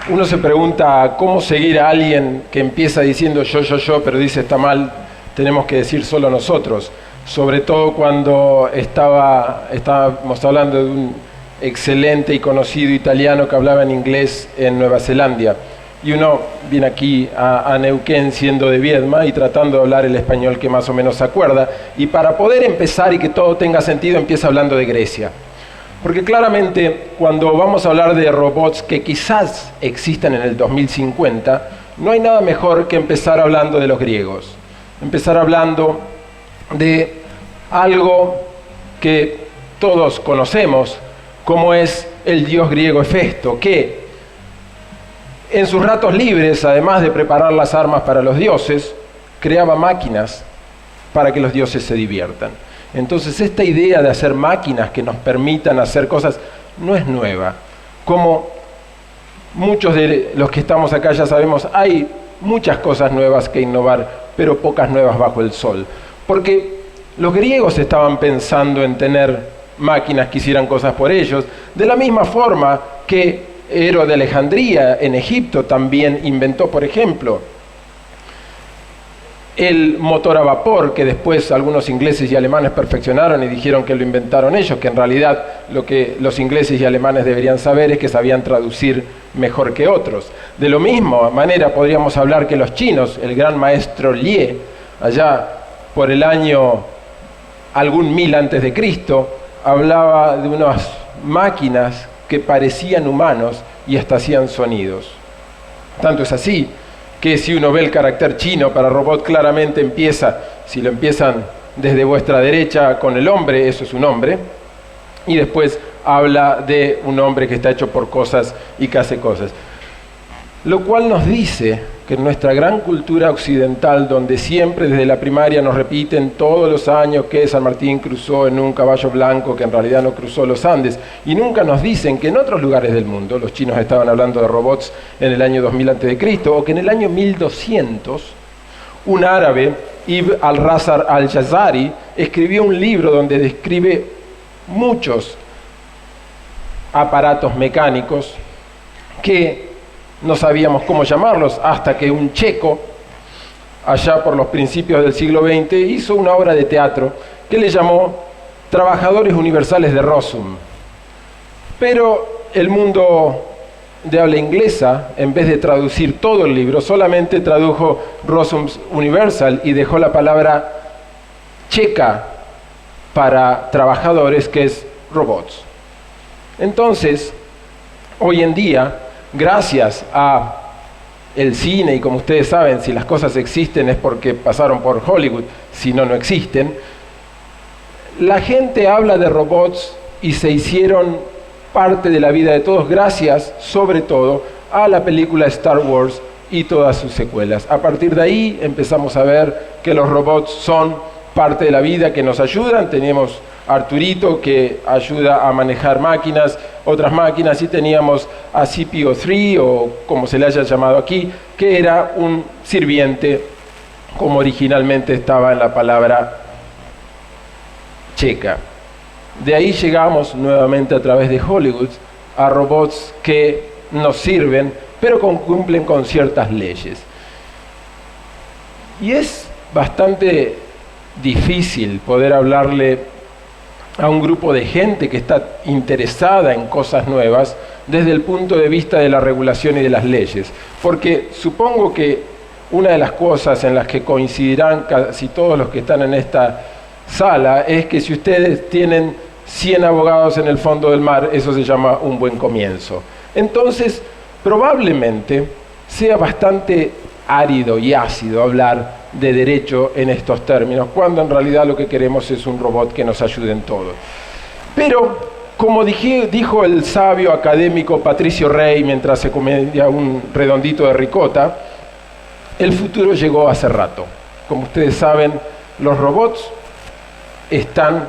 Uno se pregunta cómo seguir a alguien que empieza diciendo yo, pero dice está mal, tenemos que decir solo nosotros. Sobre todo cuando estábamos hablando de un excelente y conocido italiano que hablaba en inglés en Nueva Zelanda. Y uno viene aquí a Neuquén siendo de Viedma y tratando de hablar el español que más o menos se acuerda. Y para poder empezar y que todo tenga sentido, empieza hablando de Grecia. Porque claramente cuando vamos a hablar de robots que quizás existan en el 2050, no hay nada mejor que empezar hablando de los griegos. Empezar hablando de algo que todos conocemos, como es el dios griego Hefesto, que en sus ratos libres, además de preparar las armas para los dioses, creaba máquinas para que los dioses se diviertan. Entonces esta idea de hacer máquinas que nos permitan hacer cosas no es nueva. Como muchos de los que estamos acá ya sabemos, hay muchas cosas nuevas que innovar, pero pocas nuevas bajo el sol. Porque los griegos estaban pensando en tener máquinas que hicieran cosas por ellos, de la misma forma que Hero de Alejandría en Egipto también inventó, por ejemplo, el motor a vapor, que después algunos ingleses y alemanes perfeccionaron y dijeron que lo inventaron ellos, que en realidad lo que los ingleses y alemanes deberían saber es que sabían traducir mejor que otros. De la misma manera podríamos hablar que los chinos, el gran maestro Lie, allá por el año algún 1000 antes de Cristo, hablaba de unas máquinas que parecían humanos y hasta hacían sonidos. Tanto es así que si uno ve el carácter chino para robot, claramente empieza, si lo empiezan desde vuestra derecha con el hombre, eso es un hombre, y después habla de un hombre que está hecho por cosas y que hace cosas. Lo cual nos dice que en nuestra gran cultura occidental, donde siempre desde la primaria nos repiten todos los años que San Martín cruzó en un caballo blanco, que en realidad no cruzó los Andes, y nunca nos dicen que en otros lugares del mundo, los chinos estaban hablando de robots en el año 2000 a.C., o que en el año 1200, un árabe, Ibn al-Razar al-Jazari, escribió un libro donde describe muchos aparatos mecánicos que no sabíamos cómo llamarlos, hasta que un checo, allá por los principios del siglo XX, hizo una obra de teatro que le llamó Trabajadores Universales de Rossum. Pero el mundo de habla inglesa, en vez de traducir todo el libro, solamente tradujo Rossum's Universal y dejó la palabra checa para trabajadores, que es robots. Entonces, hoy en día, gracias a el cine, y como ustedes saben, si las cosas existen es porque pasaron por Hollywood, si no, no existen, la gente habla de robots y se hicieron parte de la vida de todos gracias, sobre todo, a la película Star Wars y todas sus secuelas. A partir de ahí empezamos a ver que los robots son parte de la vida, que nos ayudan. Teníamos Arturito, que ayuda a manejar máquinas, otras máquinas, y teníamos a CPO-3, o como se le haya llamado aquí, que era un sirviente, como originalmente estaba en la palabra checa. De ahí llegamos nuevamente a través de Hollywood a robots que nos sirven, pero cumplen con ciertas leyes. Y es bastante difícil poder hablarle a un grupo de gente que está interesada en cosas nuevas desde el punto de vista de la regulación y de las leyes. Porque supongo que una de las cosas en las que coincidirán casi todos los que están en esta sala es que si ustedes tienen 100 abogados en el fondo del mar, eso se llama un buen comienzo. Entonces, probablemente sea bastante árido y ácido hablar de derecho en estos términos, cuando en realidad lo que queremos es un robot que nos ayude en todo. Pero, como dijo el sabio académico Patricio Rey mientras se comía un redondito de ricota, el futuro llegó hace rato. Como ustedes saben, los robots están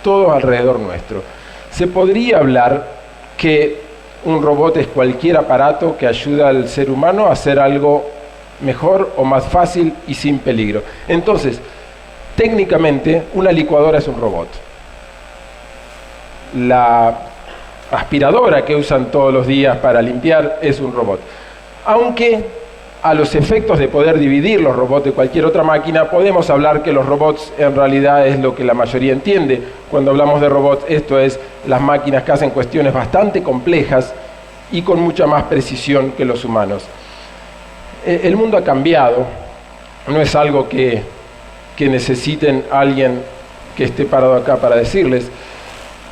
todos alrededor nuestro. Se podría hablar que un robot es cualquier aparato que ayuda al ser humano a hacer algo mejor o más fácil y sin peligro. Entonces, técnicamente, una licuadora es un robot. La aspiradora que usan todos los días para limpiar es un robot. Aunque a los efectos de poder dividir los robots de cualquier otra máquina, podemos hablar que los robots en realidad es lo que la mayoría entiende. Cuando hablamos de robots, esto es las máquinas que hacen cuestiones bastante complejas y con mucha más precisión que los humanos. El mundo ha cambiado, no es algo que necesiten alguien que esté parado acá para decirles,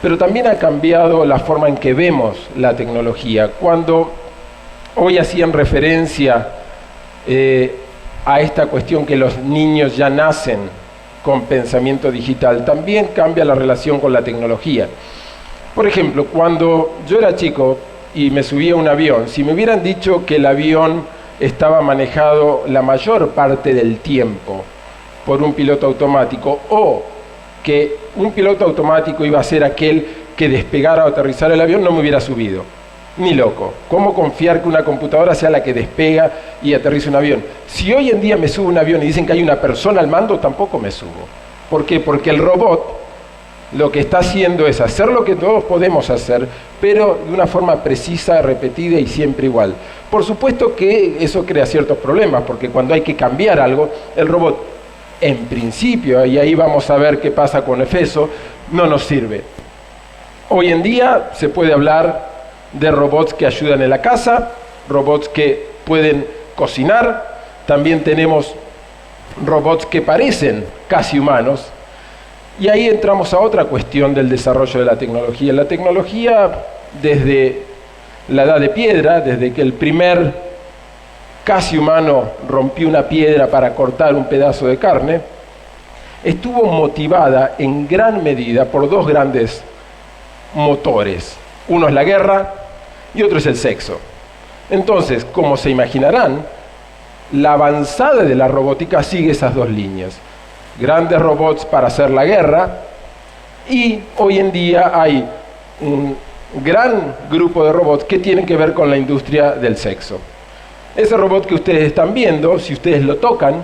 pero también ha cambiado la forma en que vemos la tecnología. Cuando hoy hacían referencia a esta cuestión que los niños ya nacen con pensamiento digital, también cambia la relación con la tecnología. Por ejemplo, cuando yo era chico y me subía a un avión, si me hubieran dicho que el avión estaba manejado la mayor parte del tiempo por un piloto automático, o que un piloto automático iba a ser aquel que despegara o aterrizara el avión, no me hubiera subido. Ni loco. ¿Cómo confiar que una computadora sea la que despega y aterriza un avión? Si hoy en día me subo a un avión y dicen que hay una persona al mando, tampoco me subo. ¿Por qué? Porque el robot lo que está haciendo es hacer lo que todos podemos hacer, pero de una forma precisa, repetida y siempre igual. Por supuesto que eso crea ciertos problemas, porque cuando hay que cambiar algo, el robot, en principio, y ahí vamos a ver qué pasa con Efeso, no nos sirve. Hoy en día se puede hablar de robots que ayudan en la casa, robots que pueden cocinar, también tenemos robots que parecen casi humanos, y ahí entramos a otra cuestión del desarrollo de la tecnología. La tecnología, desde la edad de piedra, desde que el primer casi humano rompió una piedra para cortar un pedazo de carne, estuvo motivada en gran medida por dos grandes motores. Uno es la guerra y otro es el sexo. Entonces, como se imaginarán, la avanzada de la robótica sigue esas dos líneas. Grandes robots para hacer la guerra, y hoy en día hay un gran grupo de robots que tienen que ver con la industria del sexo. Ese robot que ustedes están viendo, si ustedes lo tocan,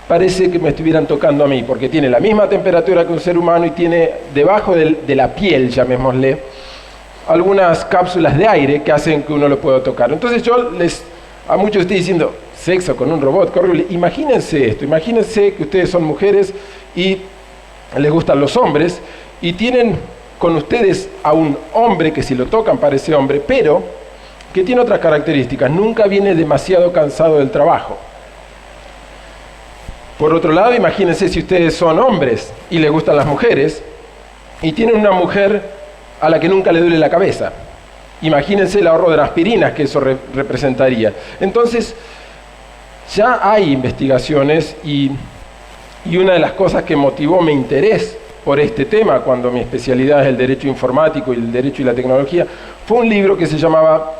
parece que me estuvieran tocando a mí, porque tiene la misma temperatura que un ser humano y tiene debajo de la piel, llamémosle, algunas cápsulas de aire que hacen que uno lo pueda tocar. Entonces a muchos de ustedes diciendo, sexo con un robot, qué horrible. Imagínense esto, imagínense que ustedes son mujeres y les gustan los hombres y tienen con ustedes a un hombre que si lo tocan parece hombre, pero que tiene otras características, nunca viene demasiado cansado del trabajo. Por otro lado, imagínense si ustedes son hombres y les gustan las mujeres y tienen una mujer a la que nunca le duele la cabeza. Imagínense el ahorro de las aspirinas que eso representaría. Entonces, ya hay investigaciones y una de las cosas que motivó mi interés por este tema, cuando mi especialidad es el derecho informático y el derecho y la tecnología, fue un libro que se llamaba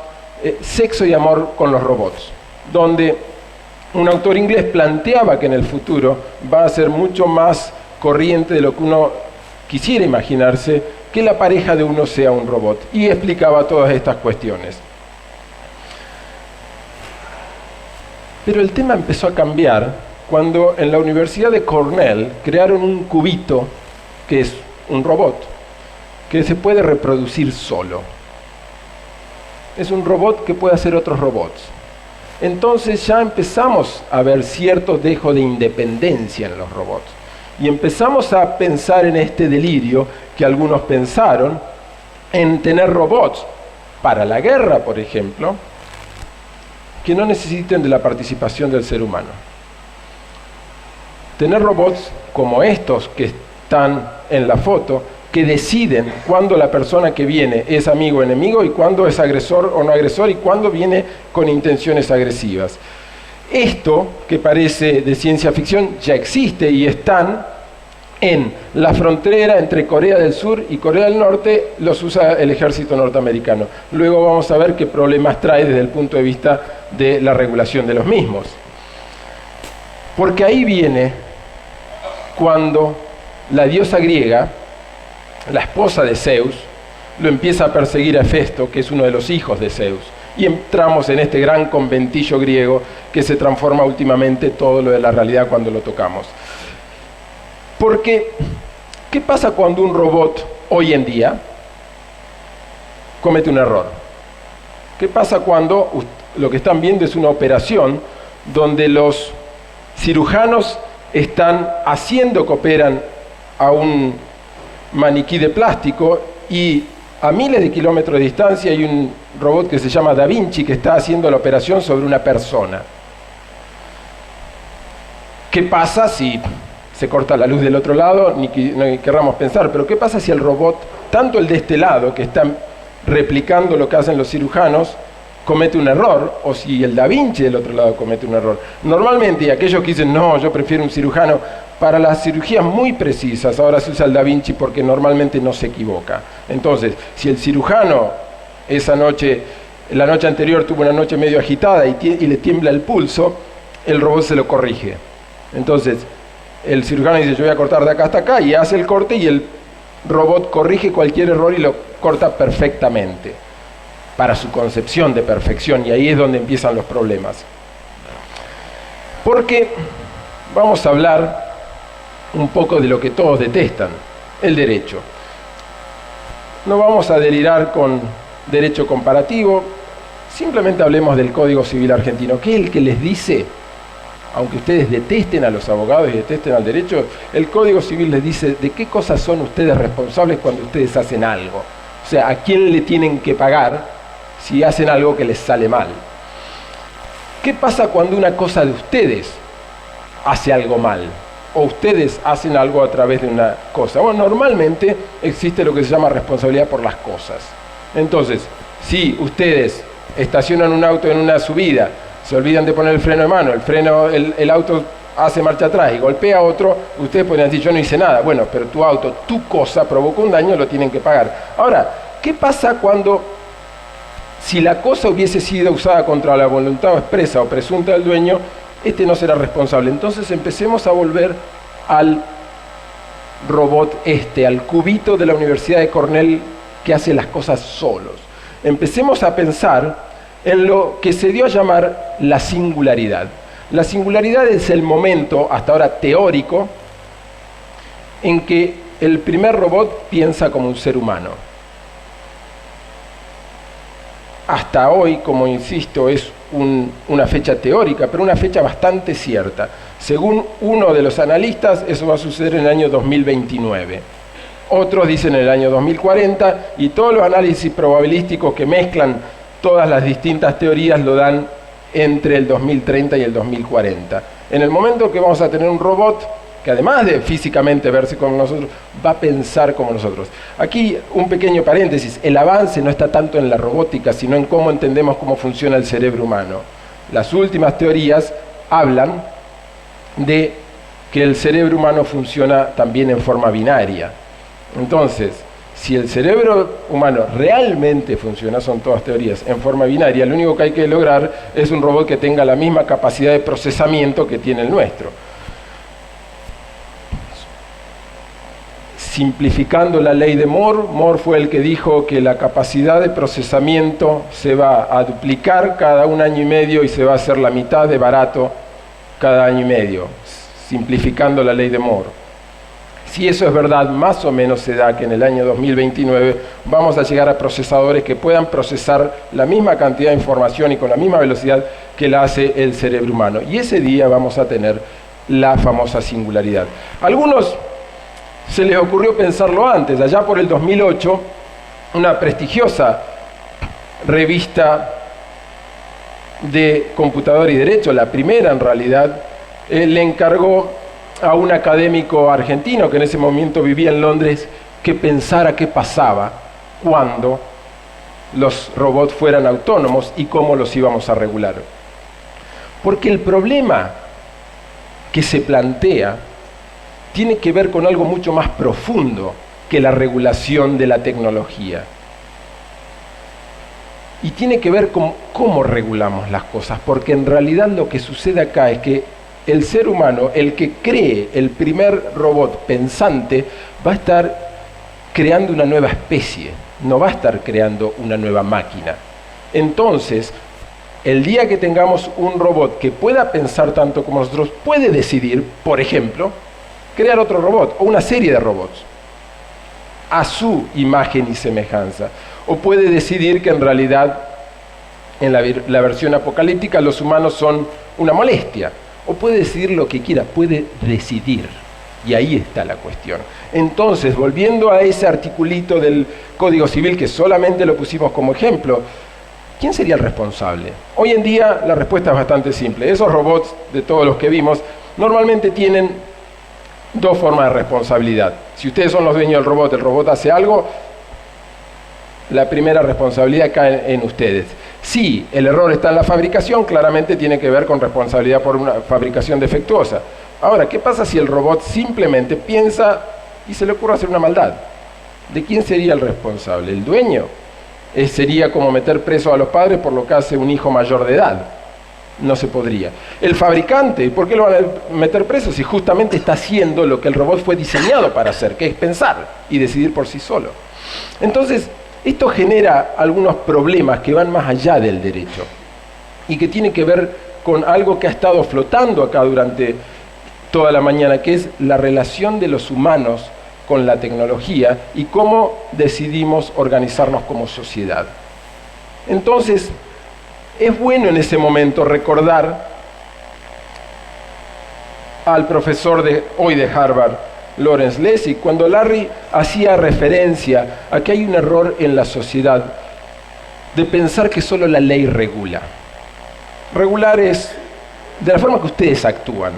Sexo y amor con los robots, donde un autor inglés planteaba que en el futuro va a ser mucho más corriente de lo que uno quisiera imaginarse, que la pareja de uno sea un robot, y explicaba todas estas cuestiones. Pero el tema empezó a cambiar cuando en la Universidad de Cornell crearon un cubito, que es un robot, que se puede reproducir solo. Es un robot que puede hacer otros robots. Entonces ya empezamos a ver cierto dejo de independencia en los robots. Y empezamos a pensar en este delirio que algunos pensaron, en tener robots para la guerra, por ejemplo, que no necesiten de la participación del ser humano. Tener robots como estos que están en la foto, que deciden cuándo la persona que viene es amigo o enemigo, y cuándo es agresor o no agresor, y cuándo viene con intenciones agresivas. Esto, que parece de ciencia ficción, ya existe y están en la frontera entre Corea del Sur y Corea del Norte, los usa el ejército norteamericano. Luego vamos a ver qué problemas trae desde el punto de vista de la regulación de los mismos. Porque ahí viene cuando la diosa griega, la esposa de Zeus, lo empieza a perseguir a Hefesto, que es uno de los hijos de Zeus. Y entramos en este gran conventillo griego que se transforma últimamente todo lo de la realidad cuando lo tocamos. Porque, ¿qué pasa cuando un robot hoy en día comete un error. ¿Qué pasa cuando lo que están viendo es una operación donde los cirujanos están haciendo que operan a un maniquí de plástico y a miles de kilómetros de distancia hay un robot que se llama Da Vinci que está haciendo la operación sobre una persona? ¿Qué pasa si se corta la luz del otro lado? Ni querramos pensar, pero ¿qué pasa si el robot, tanto el de este lado, que está replicando lo que hacen los cirujanos, comete un error, o si el Da Vinci del otro lado comete un error? Normalmente, y aquellos que dicen, no, yo prefiero un cirujano, para las cirugías muy precisas, ahora se usa el Da Vinci porque normalmente no se equivoca. Entonces, si el cirujano esa noche, la noche anterior tuvo una noche medio agitada y le tiembla el pulso, el robot se lo corrige. Entonces, el cirujano dice, yo voy a cortar de acá hasta acá, y hace el corte y el robot corrige cualquier error y lo corta perfectamente, para su concepción de perfección, y ahí es donde empiezan los problemas. Porque vamos a hablar un poco de lo que todos detestan, el derecho. No vamos a delirar con derecho comparativo, simplemente hablemos del Código Civil argentino, que es el que les dice, aunque ustedes detesten a los abogados y detesten al derecho, el Código Civil les dice de qué cosas son ustedes responsables cuando ustedes hacen algo. O sea, a quién le tienen que pagar si hacen algo que les sale mal. ¿Qué pasa cuando una cosa de ustedes hace algo mal? O ustedes hacen algo a través de una cosa. Bueno, normalmente existe lo que se llama responsabilidad por las cosas. Entonces, si ustedes estacionan un auto en una subida, se olvidan de poner el freno de mano, el auto hace marcha atrás y golpea a otro, ustedes podrían decir, yo no hice nada. Bueno, pero tu auto, tu cosa, provocó un daño, lo tienen que pagar. Ahora, ¿qué pasa cuando, si la cosa hubiese sido usada contra la voluntad expresa o presunta del dueño, este no será responsable? Entonces empecemos a volver al robot al cubito de la Universidad de Cornell que hace las cosas solos. Empecemos a pensar en lo que se dio a llamar la singularidad. La singularidad es el momento, hasta ahora teórico, en que el primer robot piensa como un ser humano. Hasta hoy, como insisto, es una fecha teórica, pero una fecha bastante cierta. Según uno de los analistas, eso va a suceder en el año 2029. Otros dicen en el año 2040, y todos los análisis probabilísticos que mezclan todas las distintas teorías lo dan entre el 2030 y el 2040. En el momento que vamos a tener un robot que, además de físicamente verse como nosotros, va a pensar como nosotros. Aquí un pequeño paréntesis: el avance no está tanto en la robótica, sino en cómo entendemos cómo funciona el cerebro humano. Las últimas teorías hablan de que el cerebro humano funciona también en forma binaria. Entonces, si el cerebro humano realmente funciona, son todas teorías, en forma binaria, lo único que hay que lograr es un robot que tenga la misma capacidad de procesamiento que tiene el nuestro. Simplificando la ley de Moore, Moore fue el que dijo que la capacidad de procesamiento se va a duplicar cada 1 año y medio y se va a hacer la mitad de barato cada año y medio, simplificando la ley de Moore. Si eso es verdad, más o menos se da que en el año 2029 vamos a llegar a procesadores que puedan procesar la misma cantidad de información y con la misma velocidad que la hace el cerebro humano. Y ese día vamos a tener la famosa singularidad. A algunos se les ocurrió pensarlo antes. Allá por el 2008, una prestigiosa revista de computador y derecho, la primera en realidad, le encargó a un académico argentino que en ese momento vivía en Londres que pensara qué pasaba cuando los robots fueran autónomos y cómo los íbamos a regular. Porque el problema que se plantea tiene que ver con algo mucho más profundo que la regulación de la tecnología. Y tiene que ver con cómo regulamos las cosas, porque en realidad lo que sucede acá es que el ser humano, el que cree el primer robot pensante, va a estar creando una nueva especie, no va a estar creando una nueva máquina. Entonces, el día que tengamos un robot que pueda pensar tanto como nosotros, puede decidir, por ejemplo, crear otro robot o una serie de robots. a su imagen y semejanza. O puede decidir que en realidad, en la versión apocalíptica, los humanos son una molestia. O puede decidir lo que quiera, puede decidir. Y ahí está la cuestión. Entonces, volviendo a ese articulito del Código Civil, que solamente lo pusimos como ejemplo, ¿quién sería el responsable? Hoy en día la respuesta es bastante simple. Esos robots, de todos los que vimos, normalmente tienen dos formas de responsabilidad. Si ustedes son los dueños del robot, el robot hace algo, la primera responsabilidad cae en ustedes. Si el error está en la fabricación, claramente tiene que ver con responsabilidad por una fabricación defectuosa. Ahora, ¿qué pasa si el robot simplemente piensa y se le ocurre hacer una maldad? ¿De quién sería el responsable? ¿El dueño? Sería como meter preso a los padres por lo que hace un hijo mayor de edad. No se podría. El fabricante, ¿por qué lo van a meter preso si justamente está haciendo lo que el robot fue diseñado para hacer, que es pensar y decidir por sí solo? Entonces, esto genera algunos problemas que van más allá del derecho y que tienen que ver con algo que ha estado flotando acá durante toda la mañana, que es la relación de los humanos con la tecnología y cómo decidimos organizarnos como sociedad. Entonces, es bueno en ese momento recordar al profesor de hoy de Harvard, Lawrence Lessig, cuando Larry hacía referencia a que hay un error en la sociedad de pensar que solo la ley regula. Regular es de la forma que ustedes actúan.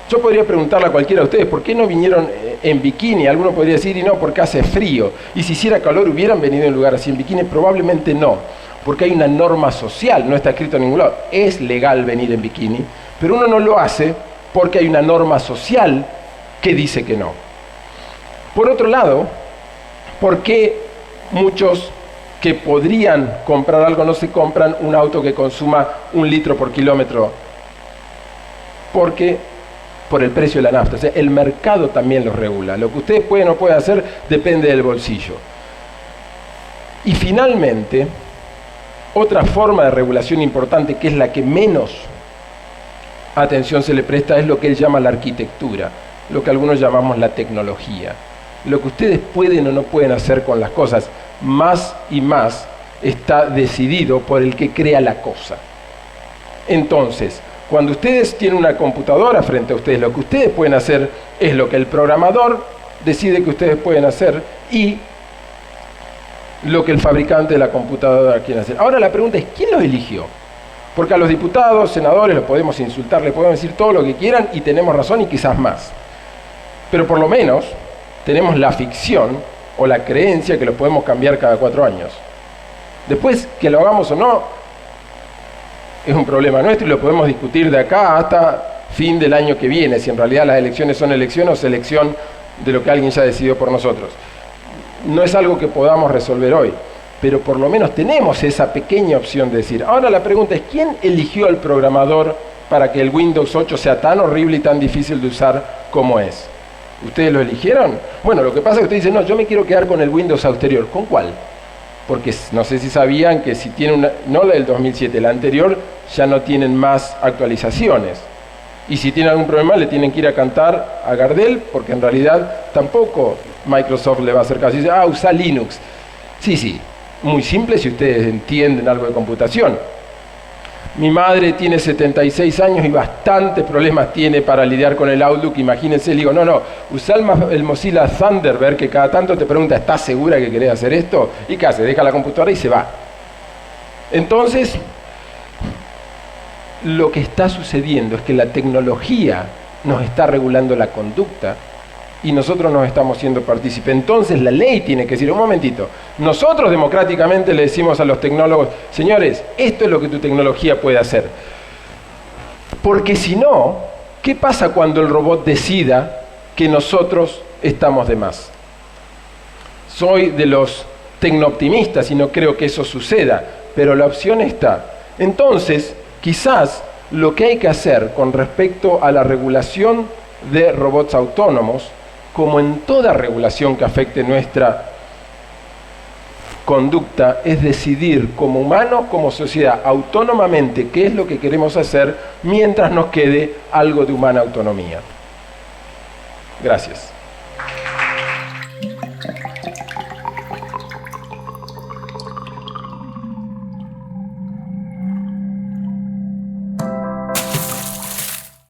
Yo podría preguntarle a cualquiera de ustedes, ¿por qué no vinieron en bikini? Alguno podría decir, y no, porque hace frío. Y si hiciera calor, ¿hubieran venido en un lugar así en bikini? Probablemente no, porque hay una norma social, no está escrito en ningún lado. Es legal venir en bikini, pero uno no lo hace porque hay una norma social que dice que no. Por otro lado, ¿por qué muchos que podrían comprar algo no se compran un auto que consuma 1 litro por kilómetro? Porque por el precio de la nafta. O sea, el mercado también los regula. Lo que ustedes pueden o no pueden hacer depende del bolsillo. Y finalmente, otra forma de regulación importante, que es la que menos atención se le presta, es lo que él llama la arquitectura, lo que algunos llamamos la tecnología. Lo que ustedes pueden o no pueden hacer con las cosas, más y más está decidido por el que crea la cosa. Entonces, cuando ustedes tienen una computadora frente a ustedes, lo que ustedes pueden hacer es lo que el programador decide que ustedes pueden hacer y lo que el fabricante de la computadora quiere hacer. Ahora la pregunta es, ¿quién los eligió? Porque a los diputados, senadores, los podemos insultar, les podemos decir todo lo que quieran y tenemos razón y quizás más. Pero por lo menos tenemos la ficción o la creencia que lo podemos cambiar cada 4 años. Después, que lo hagamos o no, es un problema nuestro y lo podemos discutir de acá hasta fin del año que viene, si en realidad las elecciones son elección o selección de lo que alguien ya decidió por nosotros. No es algo que podamos resolver hoy, pero por lo menos tenemos esa pequeña opción de decir. Ahora la pregunta es, ¿quién eligió al programador para que el Windows 8 sea tan horrible y tan difícil de usar como es? ¿Ustedes lo eligieron? Bueno, lo que pasa es que ustedes dicen, no, yo me quiero quedar con el Windows anterior. ¿Con cuál? Porque no sé si sabían que si tienen una, no la del 2007, la anterior, ya no tienen más actualizaciones. Y si tienen algún problema le tienen que ir a cantar a Gardel, porque en realidad tampoco Microsoft le va a hacer caso. Y dice, usa Linux. Sí, muy simple si ustedes entienden algo de computación. Mi madre tiene 76 años y bastantes problemas tiene para lidiar con el Outlook. Imagínense, le digo, no, usa el Mozilla Thunderbird, que cada tanto te pregunta, ¿estás segura que querés hacer esto? ¿Y qué hace? Deja la computadora y se va. Entonces, lo que está sucediendo es que la tecnología nos está regulando la conducta y nosotros nos estamos siendo partícipes. Entonces la ley tiene que decir, un momentito, nosotros democráticamente le decimos a los tecnólogos, señores, esto es lo que tu tecnología puede hacer. Porque si no, ¿qué pasa cuando el robot decida que nosotros estamos de más? Soy de los tecnooptimistas y no creo que eso suceda, pero la opción está. Entonces, quizás lo que hay que hacer con respecto a la regulación de robots autónomos, como en toda regulación que afecte nuestra conducta, es decidir como humanos, como sociedad, autónomamente qué es lo que queremos hacer mientras nos quede algo de humana autonomía. Gracias.